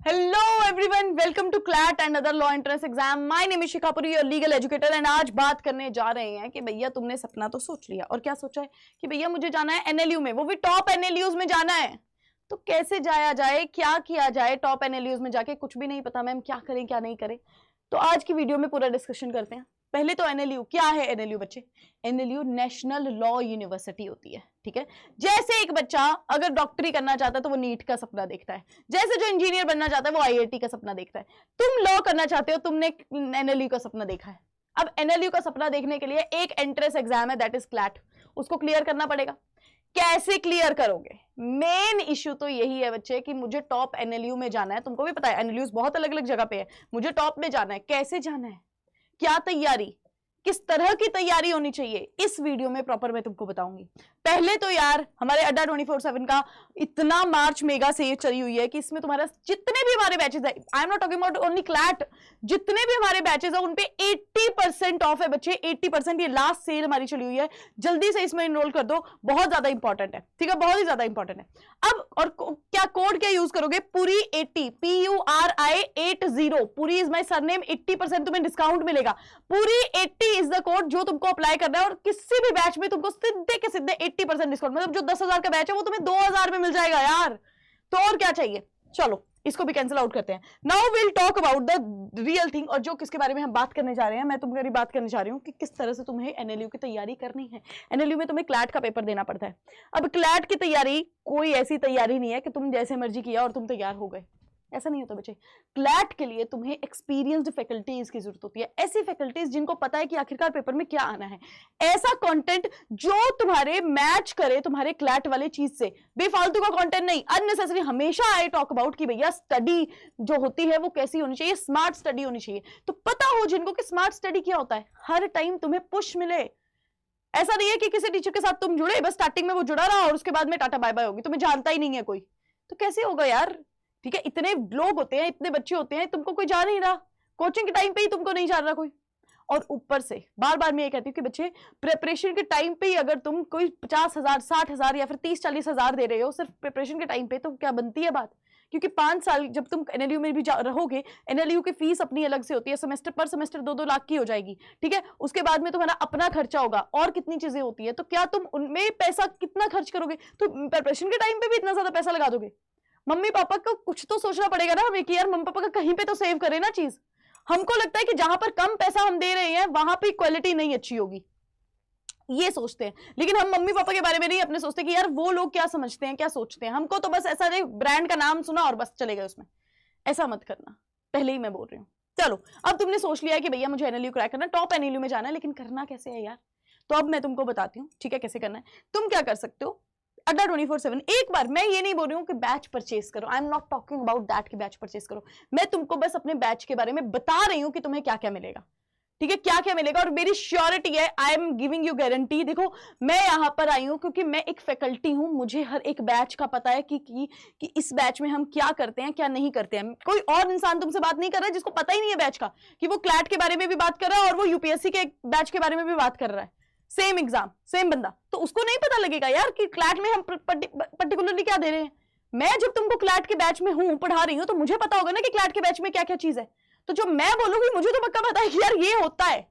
Hello everyone, welcome to CLAT and other law entrance exam. My name is Shikha Puri, your legal educator. And आज बात करने जा रहे हैं कि भैया तुमने सपना तो सोच लिया, और क्या सोचा है कि भैया मुझे जाना है एनएलयू में, वो भी टॉप एनएलयूज में जाना है। तो कैसे जाया जाए, क्या किया जाए? टॉप एनएलयूज में जाके कुछ भी नहीं पता मैम, क्या करें क्या नहीं करें। तो आज की वीडियो में पूरा डिस्कशन करते हैं। पहले तो एनएलयू क्या है? एनएलयू बच्चे, एनएलयू नेशनल लॉ यूनिवर्सिटी होती है, ठीक है। जैसे एक बच्चा अगर डॉक्टरी करना चाहता है तो वो नीट का सपना देखता है, जैसे जो इंजीनियर बनना चाहता है वो आईआईटी का सपना देखता है। तुम लॉ करना चाहते हो, तुमने एनएलयू का सपना देखा है। अब एनएलयू का सपना देखने के लिए एक एंट्रेंस एग्जाम है, दैट इज क्लैट। उसको क्लियर करना पड़ेगा। कैसे क्लियर करोगे? मेन इश्यू तो यही है बच्चे कि मुझे टॉप एनएलयू में जाना है। तुमको भी पता है एनएलयूज बहुत अलग अलग जगह पे है, मुझे टॉप में जाना है। कैसे जाना है, क्या तैयारी, किस तरह की तैयारी होनी चाहिए, इस वीडियो में प्रॉपर मैं तुमको बताऊंगी। पहले तो यार हमारे अड्डा 24/7 का इतना मार्च मेगा सेल चली हुई है कि इसमें तुम्हारा जितने भी हमारे बैचेस है, I am not talking about only CLAT, जितने भी हमारे बैचेस है उन पे 80% ऑफ है बच्चे, 80%। ये लास्ट सेल हमारी चली हुई है, जल्दी से इसमें इनरोल कर दो, बहुत ज्यादा इंपॉर्टेंट है, ठीक है, बहुत ही ज्यादा इंपॉर्टेंट है। अब और क्या कोड क्या यूज करोगे? पूरी 80, PURI80, पूरी इज माई सरनेम, 80% तुम्हें डिस्काउंट मिलेगा। पूरी 80 इज द कोड जो तुमको अप्लाई करना है, और किसी भी बैच में तुमको सीधे के सीधे 80% डिस्काउंट, मतलब जो 10,000 का बैच है वो तुम्हें 2,000 में मिल जाएगा यार। तो और क्या चाहिए? चलो इसको भी कैंसिल आउट करते हैं। Now will talk about the real thing, और जो किसके बारे में हम बात करने जा रहे हैं, मैं तुम्हारी बात करने जा रही हूँ कि किस तरह से तुम्हें एनएलयू की तैयारी करनी है। एनएलयू में तुम्हें क्लैट का पेपर देना पड़ता है। अब क्लैट की तैयारी कोई ऐसी तैयारी नहीं है कि तुम जैसे मर्जी किया और तुम तैयार हो गए, ऐसा नहीं होता बच्चे। क्लैट के लिए तुम्हें एक्सपीरियंस्ड फैकल्टीज की जरूरत होती है, ऐसी फैकल्टीज जिनको पता है कि आखिरकार पेपर में क्या आना है, ऐसा कंटेंट जो तुम्हारे मैच करे तुम्हारे क्लैट वाले चीज से, बेफालतू का कंटेंट नहीं, अननेसेसरी। हमेशा आई टॉक अबाउट कि भैया स्टडी जो होती है वो कैसी होनी चाहिए, स्मार्ट स्टडी होनी चाहिए। तो पता हो जिनको कि स्मार्ट स्टडी क्या होता है, हर टाइम तुम्हें पुश मिले। ऐसा नहीं है कि किसी टीचर के साथ तुम जुड़े, बस स्टार्टिंग में वो जुड़ा रहा और उसके बाद में टाटा बाय बाय होगी, तुम्हें जानता ही नहीं है कोई, तो कैसे होगा यार? ठीक है, इतने लोग होते हैं, इतने बच्चे होते हैं, तुमको कोई जान नहीं रहा, कोचिंग के टाइम पे ही तुमको नहीं जान रहा कोई। और ऊपर से बार बार मैं ये कहती हूँ कि बच्चे प्रिपरेशन के टाइम पे ही अगर तुम कोई 50,000, 60,000 या फिर 30-40,000 दे रहे हो सिर्फ प्रिपरेशन के टाइम पे, तो क्या बनती है बात? क्योंकि 5 साल जब तुम एनएलयू में भी रहोगे, एनएलयू की फीस अपनी अलग से होती है, सेमेस्टर पर सेमेस्टर 2-2 लाख की हो जाएगी, ठीक है। उसके बाद में तुम्हारा अपना खर्चा होगा और कितनी चीजें होती है, तो क्या तुम उनमें पैसा कितना खर्च करोगे? तो प्रिपरेशन के टाइम पे भी इतना ज्यादा पैसा लगा दोगे? मम्मी पापा को कुछ तो सोचना पड़ेगा ना हमें कि यार मम्मी पापा का कहीं पे तो सेव करें ना चीज। हमको लगता है कि जहां पर कम पैसा हम दे रहे हैं वहां पे क्वालिटी नहीं अच्छी होगी, ये सोचते हैं। लेकिन हम मम्मी पापा के बारे में नहीं अपने सोचते कि यार वो लोग क्या समझते हैं, क्या सोचते हैं। हमको तो बस ऐसा ब्रांड का नाम सुना और बस चले गए उसमें। ऐसा मत करना, पहले ही मैं बोल रही हूँ। चलो अब तुमने सोच लिया है कि भैया मुझे एनएलयू क्रैक करना, टॉप एनएलयू में जाना है, लेकिन करना कैसे है यार? तो अब मैं तुमको बताती हूँ, ठीक है, कैसे करना है। तुम क्या कर सकते हो, अड्डा 24/7 एक बार, मैं ये नहीं बोल रही हूँ कि बैच परचेज करो, I am not talking about that कि बैच परचेज करो। मैं तुमको बस अपने बैच के बारे में बता रही हूँ कि तुम्हें क्या क्या मिलेगा, ठीक है, क्या क्या मिलेगा। और मेरी श्योरिटी है, I am giving you guarantee. देखो मैं यहां पर आई हूं क्योंकि मैं एक फैकल्टी हूं, मुझे हर एक बैच का पता है कि इस बैच में हम क्या करते हैं क्या नहीं करते हैं। कोई और इंसान तुमसे बात नहीं कर रहा है जिसको पता ही नहीं है बैच का, कि वो क्लैट के बारे में भी बात कर रहा है और वो यूपीएससी के बैच के बारे में भी बात कर रहा है, सेम एग्जाम सेम बंदा, तो उसको नहीं पता लगेगा यार कि क्लैट में हम पर्टिकुलरली क्या दे रहे हैं। मैं जब तुमको क्लैट के बैच में हूं, पढ़ा रही हूं, तो मुझे पता होगा ना कि क्लैट के बैच में क्या क्या चीज है। तो जो मैं बोलूंगी मुझे तो पक्का पता है कि यार ये होता है।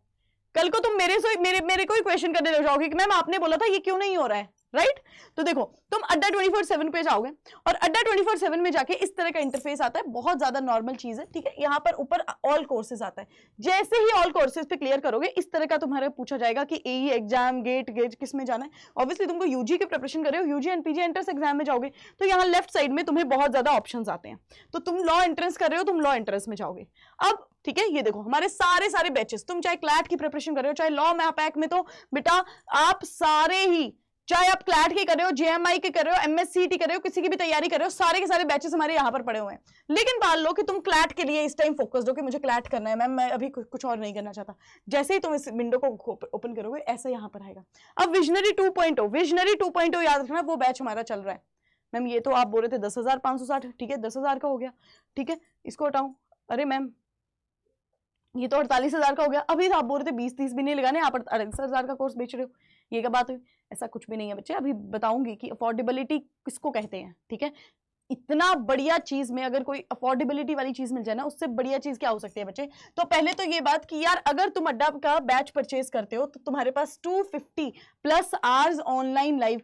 कल को तुम मेरे को ही क्वेश्चन करने लग जाओगे कि मैम आपने बोला था ये क्यों नहीं हो रहा है, राइट? तो देखो तुम अड्डा 24/7 पे जाओगे और अड्डा 24/7 में जाके इस तरह का इंटरफेस आता है, बहुत ज्यादा नॉर्मल चीज है, ठीक है। यहाँ पर ऊपर ऑल कोर्सेज आता है, जैसे ही ऑल कोर्सेज पे क्लियर करोगे इस तरह का तुम्हारे पूछा जाएगा कि एई एग्जाम, गेट किस में जाना है। ऑब्वियसली तुमको यूजी की प्रिपरेशन कर रहे हो, UG and PG entrance exam में जाओगे, तो यहाँ लेफ्ट साइड में तुम्हें बहुत ज्यादा ऑप्शंस आते हैं। तो तुम लॉ एंट्रेंस कर रहे हो, तुम लॉ एंट्रेंस में जाओगे। अब ठीक है, ये देखो हमारे सारे बैचेस, तुम चाहे क्लैट की प्रिपरेशन कर रहे हो, चाहे लॉ में पैक में, तो बेटा आप सारे ही, चाहे आप क्लैट की कर रहे हो, जेएमआई के कर रहे हो, एमएससीटी कर रहे हो, किसी की भी तैयारी कर रहे हो, सारे के सारे बैचेस हमारे यहाँ पर पड़े हुए हैं। लेकिन मान लो कि तुम क्लैट के लिए इस टाइम फोकस्ड हो कि मुझे क्लैट करना है मैम, मैं अभी कुछ और नहीं करना चाहता। जैसे ही तुम इस विंडो को ओपन करोगे ऐसा यहाँ पर आएगा। अब विजनरी 2.0 याद रखना, वो बैच हमारा चल रहा है। मैम ये तो आप बोल रहे थे 10,560, ठीक है 10,000 का हो गया, ठीक है, इसको हटाऊं। अरे मैम ये तो 48,000 का हो गया। अभी तो आप बोल रहे थे 20-30 भी नहीं लगाने, आप 48,000 का कोर्स बेच रहे हो, ये क्या बात हुई? ऐसा कुछ भी नहीं है बच्चे, अभी बताऊंगी कि अफोर्डेबिलिटी किसको कहते हैं, ठीक है। इतना बढ़िया चीज में अगर कोई अफोर्डेबिलिटी वाली चीज मिल जाए ना, उससे बढ़िया चीज क्या हो सकती है बच्चे। तो पहले तो ये बात कि यार अगर तुम अड्डा का बैच परचेज करते हो तो तुम्हारे पास 250 plus hours online live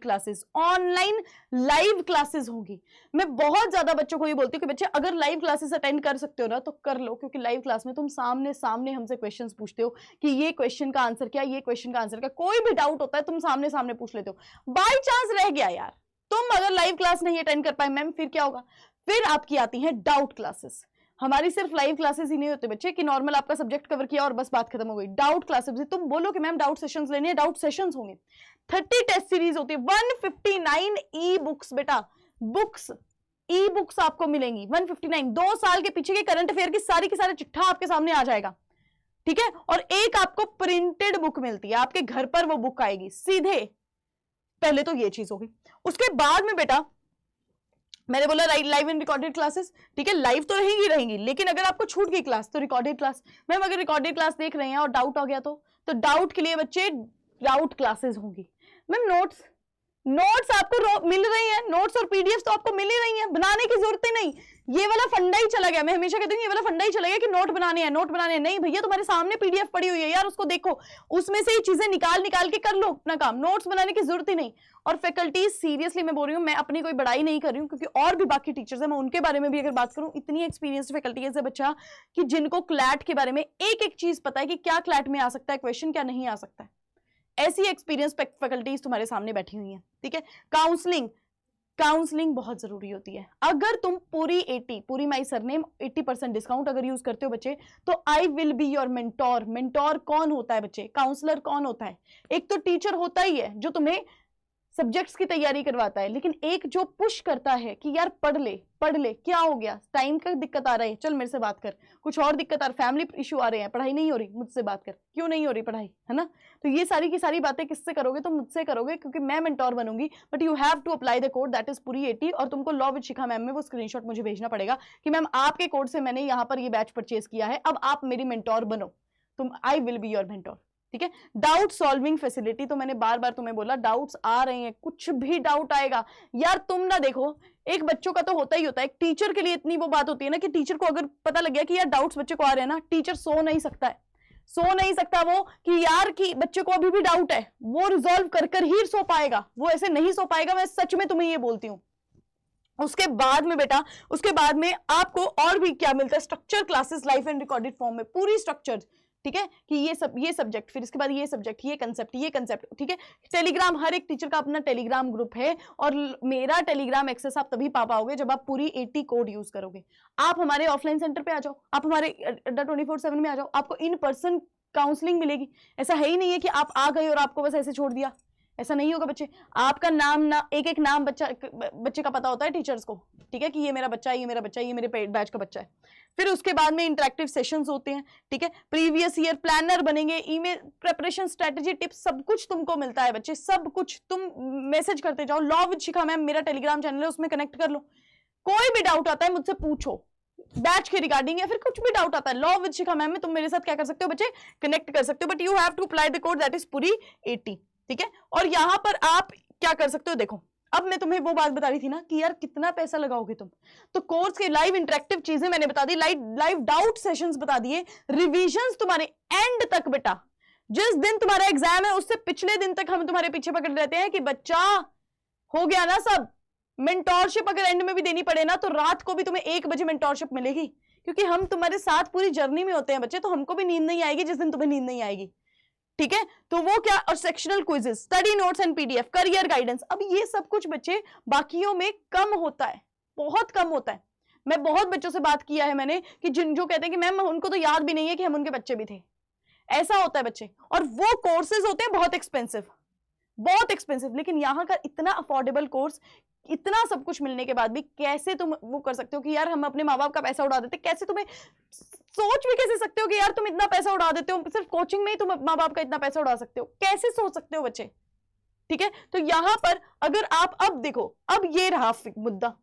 classes होंगी। मैं बहुत ज्यादा बच्चों को ये बोलती हूँ कि बच्चे अगर लाइव क्लासेस अटेंड कर सकते हो ना तो कर लो, क्योंकि लाइव क्लास में तुम सामने सामने हमसे क्वेश्चंस पूछते हो कि ये क्वेश्चन का आंसर क्या, ये क्वेश्चन का आंसर क्या, कोई भी डाउट होता है तुम सामने सामने पूछ लेते हो। बाई चांस रह गया यार, तुम अगर लाइव क्लास नहीं अटेंड कर पाए मैम, फिर क्या होगा, फिर आपकी आती है डाउट क्लासेस। हमारी सिर्फ लाइव क्लासेस ही नहीं होते बच्चे कि नॉर्मल आपका सब्जेक्ट कवर किया और बस बात खत्म हो गई। डाउट क्लासेस, तुम बोलो कि मैम डाउट सेशंस लेने हैं, डाउट सेशंस होंगे। 30 टेस्ट सीरीज होती है, 159 ई बुक्स बेटा, बुक्स ई बुक्स आपको मिलेंगी 159। 2 साल के पीछे के करंट अफेयर की सारी चिट्ठा आपके सामने आ जाएगा, ठीक है। और एक आपको प्रिंटेड बुक मिलती है, आपके घर पर वो बुक आएगी सीधे। पहले तो ये चीज होगी। उसके बाद में बेटा मैंने बोला लाइव एंड रिकॉर्डेड क्लासेस, ठीक है। लाइव तो रहेंगी लेकिन अगर आपको छूट गई क्लास तो रिकॉर्डेड क्लास। मैम अगर रिकॉर्डेड क्लास देख रहे हैं और डाउट आ गया तो डाउट के लिए बच्चे डाउट क्लासेस होंगी। मैम नोट्स आपको मिल रही हैं, नोट्स और पीडीएफ तो आपको मिल ही रही हैं, बनाने की जरूरत ही नहीं। ये वाला फंडा ही चला गया, मैं हमेशा कहती हूँ ये वाला फंडा ही चला गया कि नोट बनाने हैं। नहीं भैया, तुम्हारे सामने पीडीएफ पड़ी हुई है यार, उसको देखो, उसमें से ही चीजें निकाल के कर लो अपना काम। नोट्स बनाने की जरूरत ही नहीं। और फैकल्टी सीरियसली मैं बोल रही हूँ, मैं अपनी कोई बड़ाई नहीं कर रही हूँ, क्योंकि और भी बाकी टीचर्स हैं, मैं उनके बारे में भी अगर बात करूँ, इतनी एक्सपीरियंस्ड फैकल्टी है बच्चा कि जिनको क्लैट के बारे में एक चीज पता है कि क्या क्लैट में आ सकता है क्वेश्चन, क्या नहीं आ सकता है। ऐसी एक्सपीरियंस फैकल्टीज तुम्हारे सामने बैठी हुई हैं, ठीक है। काउंसलिंग बहुत जरूरी होती है। अगर तुम पूरी माई सरनेम 80% डिस्काउंट अगर यूज करते हो बच्चे, तो I will be your mentor. Mentor कौन होता है बच्चे, काउंसलर कौन होता है। एक तो टीचर होता ही है जो तुम्हें सब्जेक्ट्स की तैयारी करवाता है, लेकिन एक जो पुश करता है कि यार पढ़ ले, क्या हो गया, टाइम का दिक्कत आ रहा है, चल मेरे से बात कर, कुछ और दिक्कत आ रही, फैमिली इशू आ रहे हैं, पढ़ाई नहीं हो रही, मुझसे बात कर, क्यों नहीं हो रही पढ़ाई, है ना। तो ये सारी की सारी बातें किससे करोगे, तो मुझसे करोगे, क्योंकि मैं मेंटोर बनूंगी। But you have to apply the code that is पूरी 80। और तुमको लॉ विद शिखा मैम में वो स्क्रीनशॉट मुझे भेजना पड़ेगा कि मैम आपके कोड से मैंने यहाँ पर ये बैच परचेज किया है, अब आप मेरी मेंटोर बनो, तुम I will be your mentor, ठीक है। डाउट सॉल्विंग फैसिलिटी, तो मैंने बार बार तुम्हें बोला, डाउट्स आ रहे हैं, कुछ भी डाउट आएगा यार, तुम ना देखो, एक बच्चों का तो होता ही होता है, एक टीचर के लिए इतनी वो बात होती है ना कि टीचर को अगर पता लग गया कि यार डाउट्स बच्चे को आ रहे हैं ना, टीचर सो नहीं सकता वो कि यार कि बच्चे को अभी भी डाउट है, वो रिजॉल्व कर ही सो पाएगा, वो ऐसे नहीं सो पाएगा, मैं सच में तुम्हें ये बोलती हूँ। उसके बाद में आपको और भी क्या मिलता है, structure classes live and recorded form में, पूरी स्ट्रक्चर, ठीक है, कि ये सब्जेक्ट, फिर इसके बाद ये सब्जेक्ट, ये कंसेप्ट, ठीक है। टेलीग्राम, हर एक टीचर का अपना टेलीग्राम ग्रुप है, और मेरा टेलीग्राम एक्सेस आप तभी पा पाओगे जब आप पूरी 80 कोड यूज करोगे। आप हमारे ऑफलाइन सेंटर पे आ जाओ, आप हमारे अड्डा 24/7 में आ जाओ, आपको इन पर्सन काउंसलिंग मिलेगी। ऐसा है ही नहीं है कि आप आ गए और आपको बस ऐसे छोड़ दिया, ऐसा नहीं होगा बच्चे। आपका नाम एक नाम बच्चे का पता होता है टीचर्स को, ठीक है, कि ये मेरा बच्चा है, ये मेरे बैच का बच्चा है। फिर उसके बाद में इंटरेक्टिव सेशंस होते हैं, ठीक है। प्रीवियस ईयर प्लानर बनेंगे, ईमेल प्रिपरेशन स्ट्रेटजी टिप्स, सब कुछ तुमको मिलता है बच्चे, सब कुछ। तुम मैसेज करते जाओ, लॉ विद शिखा मैम मेरा टेलीग्राम चैनल है, उसमें कनेक्ट कर लो। कोई भी डाउट आता है मुझसे पूछो, बैच के रिगार्डिंग या फिर कुछ भी डाउट आता है, लॉ विद शिखा मैम में तुम मेरे साथ क्या कर सकते हो बच्चे, कनेक्ट कर सकते हो। But you have to apply the code that is पूरी 80, ठीक है। और यहां पर आप क्या कर सकते हो, देखो अब मैं तुम्हें वो बात बता रही थी ना कि यार कितना पैसा लगाओगे तुम, तो कोर्स के लाइव इंटरेक्टिव चीजें मैंने बता दी, लाइव डाउट सेशंस बता दिए, रिवीजन्स तुम्हारे एंड तक बेटा, जिस दिन तुम्हारा एग्जाम है उससे पिछले दिन तक हम तुम्हारे पीछे पकड़ रहते हैं कि बच्चा हो गया ना सब। मेंटोरशिप अगर एंड में भी देनी पड़े ना तो रात को भी तुम्हें 1 बजे मेंटोरशिप मिलेगी, क्योंकि हम तुम्हारे साथ पूरी जर्नी में होते हैं बच्चे, तो हमको भी नींद नहीं आएगी जिस दिन तुम्हें नींद नहीं आएगी, ठीक है। तो वो क्या, और sectional quizzes, study notes and PDF, career guidance. अब ये सब कुछ बच्चे बाकियों में कम होता है, बहुत कम होता है। मैं बहुत बच्चों से बात किया है मैंने कि जो कहते हैं कि मैम उनको तो याद भी नहीं है कि हम उनके बच्चे भी थे, ऐसा होता है बच्चे। और वो कोर्सेज होते हैं बहुत एक्सपेंसिव, लेकिन यहाँ का इतना अफोर्डेबल कोर्स, इतना सब कुछ मिलने के बाद भी कैसे तुम वो कर सकते हो कि यार हम अपने माँ बाप का पैसा उड़ा देते, कैसे तुम्हें सोच भी कैसे सकते हो कि यार तुम इतना पैसा उड़ा देते हो, सिर्फ कोचिंग में ही तुम माँ बाप का इतना पैसा उड़ा सकते हो, कैसे सोच सकते हो बच्चे, ठीक है। तो यहां पर अगर आप अब देखो, अब ये रहा मुद्दा,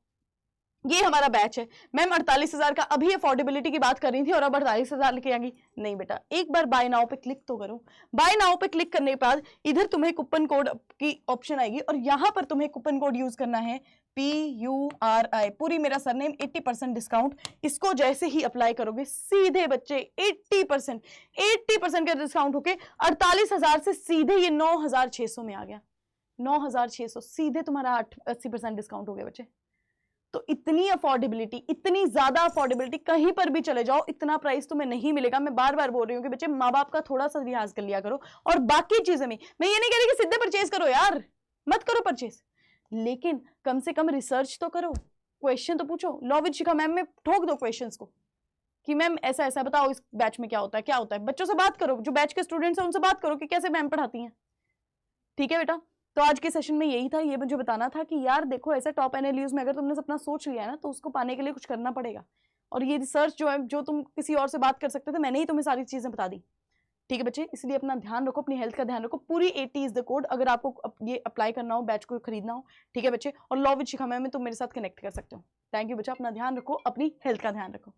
ये हमारा बैच है। मैम 48,000 का अभी अफोर्डेबिलिटी की बात कर रही थी और अब 48,000 लेके आएंगी, नहीं बेटा, एक बार बाय नाउ पे क्लिक तो करो। बाय नाउ पे क्लिक करने के बाद इधर तुम्हें कूपन कोड की ऑप्शन आएगी और यहां पर तुम्हें कूपन कोड यूज करना है PURI, पूरी मेरा सरनेम, 80% डिस्काउंट। इसको जैसे ही अप्लाई करोगे सीधे बच्चे 80% का डिस्काउंट होके 48,000 से सीधे ये 9,600 में आ गया। 9,600 सीधे तुम्हारा 80% डिस्काउंट हो गया बच्चे। तो इतनी अफोर्डेबिलिटी, इतनी ज्यादा अफोर्डेबिलिटी, कहीं पर भी चले जाओ इतना प्राइस तुम्हें नहीं मिलेगा। मैं बार बार बोल रही हूँ कि बच्चे माँ बाप का थोड़ा सा लिहाज कर लिया करो। और बाकी चीजें में मैं ये नहीं कह रही कि सीधे परचेज करो यार, मत करो परचेज, लेकिन कम से कम रिसर्च तो करो, क्वेश्चन तो पूछो। लॉ विद शिखा मैम में ठोक दो क्वेश्चंस को कि मैम ऐसा ऐसा बताओ, इस बैच में क्या होता है, क्या होता है। बच्चों से बात करो, जो बैच के स्टूडेंट्स हैं उनसे बात करो कि कैसे मैम पढ़ाती हैं। ठीक है बेटा, तो आज के सेशन में यही था, ये मुझे बताना था कि यार देखो ऐसे टॉप एनएलयूज में अगर तुमने सपना सोच लिया है ना, तो उसको पाने के लिए कुछ करना पड़ेगा। और ये रिसर्च जो है, जो तुम किसी और से बात कर सकते थे, मैंने ही तुम्हें सारी चीजें बता दी। ठीक है बच्चे, इसलिए अपना ध्यान रखो, अपनी हेल्थ का ध्यान रखो। पूरी 80 इज द कोड अगर आपको ये अप्लाई करना हो, बैच को खरीदना हो। ठीक है बच्चे, और लॉ विद शिखा मैम में तुम मेरे साथ कनेक्ट कर सकते हो। थैंक यू बच्चा, अपना ध्यान रखो, अपनी हेल्थ का ध्यान रखो।